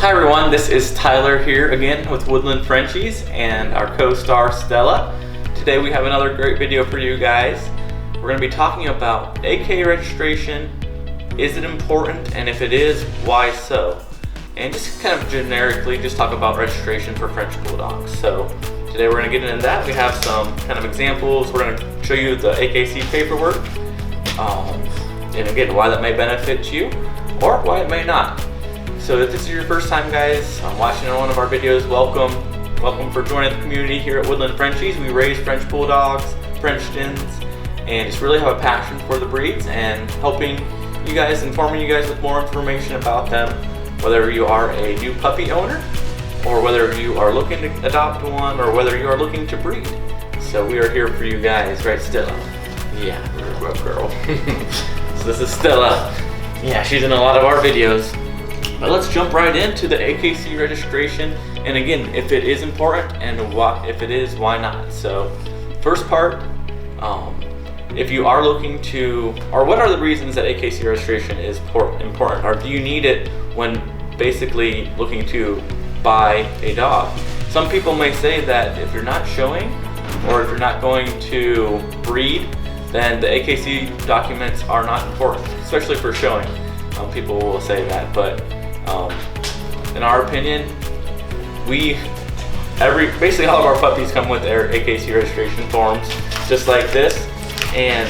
Hi everyone, this is Tyler here again with Woodland Frenchies and our co-star Stella. Today we have another great video for you guys. We're going to be talking about AKC registration. Is it important, and if it is, why so? And just kind of generically just talk about registration for French bulldogs. So today we're going to get into that. We have some kind of examples. We're going to show you the AKC paperwork, and again why that may benefit you or why it may not. So if this is your first time, guys, watching one of our videos, welcome. Welcome for joining the community here at Woodland Frenchies. We raise French bulldogs, frenchtons, and just really have a passion for the breeds and helping you guys, informing you guys with more information about them, whether you are a new puppy owner or whether you are looking to adopt one or whether you are looking to breed. So we are here for you guys, right, Stella? Yeah, we're a girl. So this is Stella. Yeah, she's in a lot of our videos. But let's jump right into the AKC registration, and again, if it is important, and if it is, why not? So first part, if you are looking to, or what are the reasons that AKC registration is important, or do you need it when basically looking to buy a dog? Some people may say that if you're not showing, or if you're not going to breed, then the AKC documents are not important, especially for showing. People will say that, but in our opinion, basically all of our puppies come with their AKC registration forms, just like this. And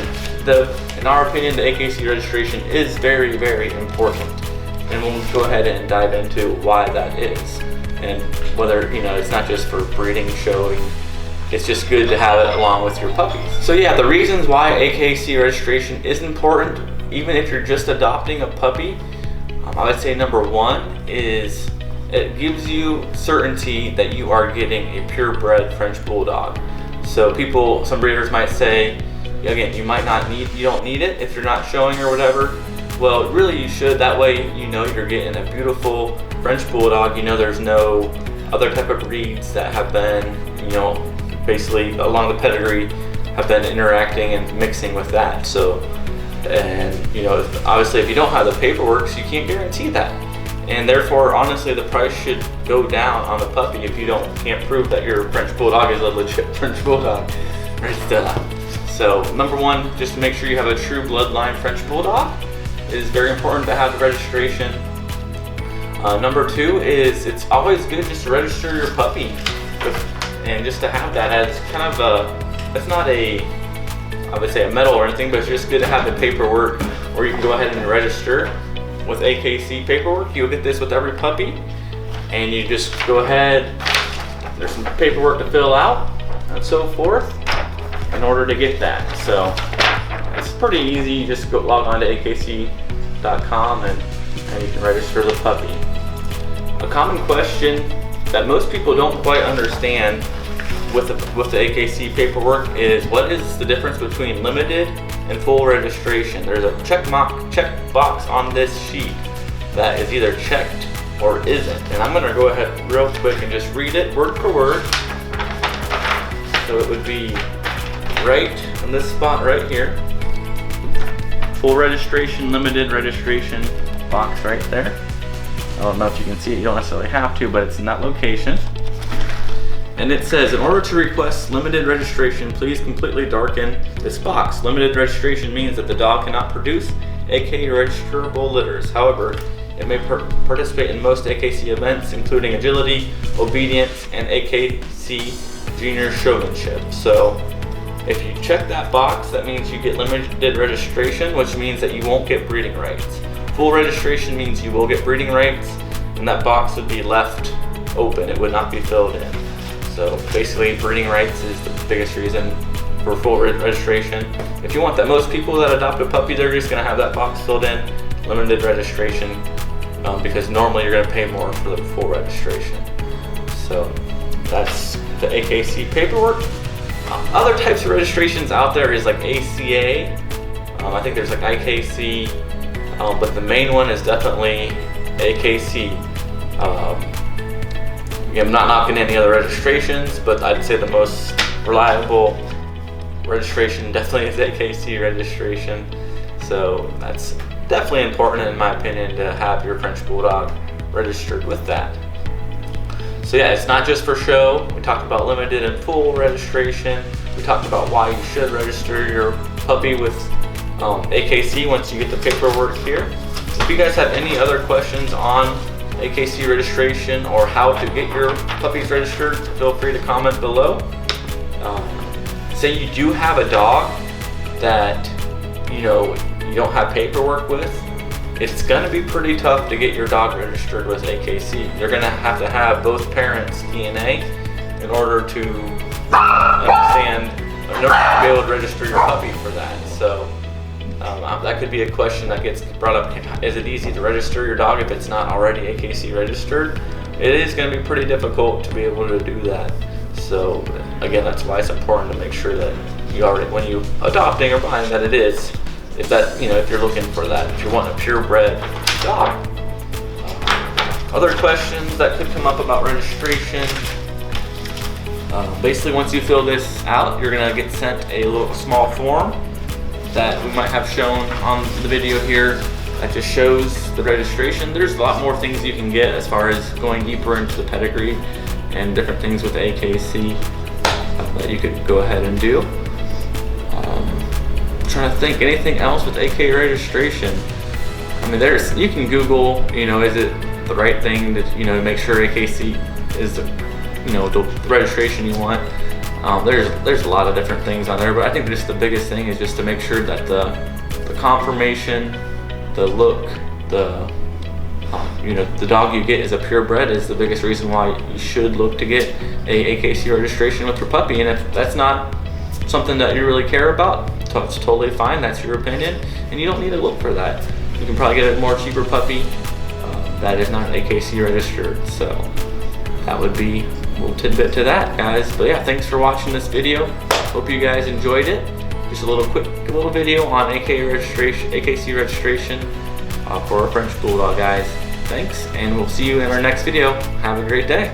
in our opinion, the AKC registration is very, very important. And we'll go ahead and dive into why that is, and whether it's not just for breeding, showing. It's just good to have it along with your puppies. So yeah, the reasons why AKC registration is important, even if you're just adopting a puppy. I would say number one is it gives you certainty that you are getting a purebred French bulldog. So some breeders might say, again, you don't need it if you're not showing or whatever. Well, really you should. That way you're getting a beautiful French bulldog. There's no other type of breeds that have been, basically along the pedigree have been interacting and mixing with that. So. And obviously if you don't have the paperwork, so you can't guarantee that, and therefore honestly the price should go down on the puppy if you can't prove that your French bulldog is a legit French bulldog, right? So number one, just to make sure you have a true bloodline French bulldog, it is very important to have the registration. Number two is it's always good just to register your puppy and just to have that as kind of it's not I would say a medal or anything, but it's just good to have the paperwork, or you can go ahead and register with AKC paperwork. You'll get this with every puppy, and you just go ahead, there's some paperwork to fill out and so forth in order to get that. So it's pretty easy. You just log on to akc.com and you can register the puppy. A common question that most people don't quite understand with the AKC paperwork is, what is the difference between limited and full registration? There's a check box on this sheet that is either checked or isn't, and I'm going to go ahead real quick and just read it word for word. So it would be right in this spot right here, full registration, limited registration box right there. I don't know if you can see it, you don't necessarily have to, but it's in that location. And it says, in order to request limited registration, please completely darken this box. Limited registration means that the dog cannot produce AKC registrable litters. However, it may participate in most AKC events, including agility, obedience, and AKC junior showmanship. So if you check that box, that means you get limited registration, which means that you won't get breeding rights. Full registration means you will get breeding rights, and that box would be left open. It would not be filled in. So basically, breeding rights is the biggest reason for full registration. If you want that, most people that adopt a puppy, they're just going to have that box filled in, limited registration, because normally you're going to pay more for the full registration. So that's the AKC paperwork. Other types of registrations out there is like ACA. I think there's like IKC, but the main one is definitely AKC. I'm not knocking any other registrations, but I'd say the most reliable registration definitely is AKC registration. So that's definitely important in my opinion to have your French Bulldog registered with that. So yeah, it's not just for show. We talked about limited and full registration. We talked about why you should register your puppy with AKC once you get the paperwork here. If you guys have any other questions on AKC registration or how to get your puppies registered, feel free to comment below. Say you do have a dog that you don't have paperwork with, it's going to be pretty tough to get your dog registered with AKC. You're going to have both parents' DNA in order to understand, be able to register your puppy for that. So that could be a question that gets brought up. Is it easy to register your dog if it's not already AKC registered? It is going to be pretty difficult to be able to do that. So again, that's why it's important to make sure that you already, when you adopting or buying, that it is, if you're looking for that, if you want a purebred dog. Other questions that could come up about registration. Basically, once you fill this out, you're gonna get sent a little small form that we might have shown on the video here that just shows the registration. There's a lot more things you can get as far as going deeper into the pedigree and different things with AKC that you could go ahead and do. Trying to think anything else with AK registration. I mean, you can Google, is it the right thing to make sure AKC is the registration you want. There's a lot of different things on there, but I think just the biggest thing is just to make sure that the confirmation, the look, the dog you get is a purebred is the biggest reason why you should look to get a AKC registration with your puppy. And if that's not something that you really care about, it's totally fine. That's your opinion, and you don't need to look for that. You can probably get a more cheaper puppy that is not AKC registered. So that would be a little tidbit to that, guys. But yeah, thanks for watching this video. Hope you guys enjoyed it. Just a quick video on AKC registration for a French Bulldog, guys. Thanks, and we'll see you in our next video. Have a great day.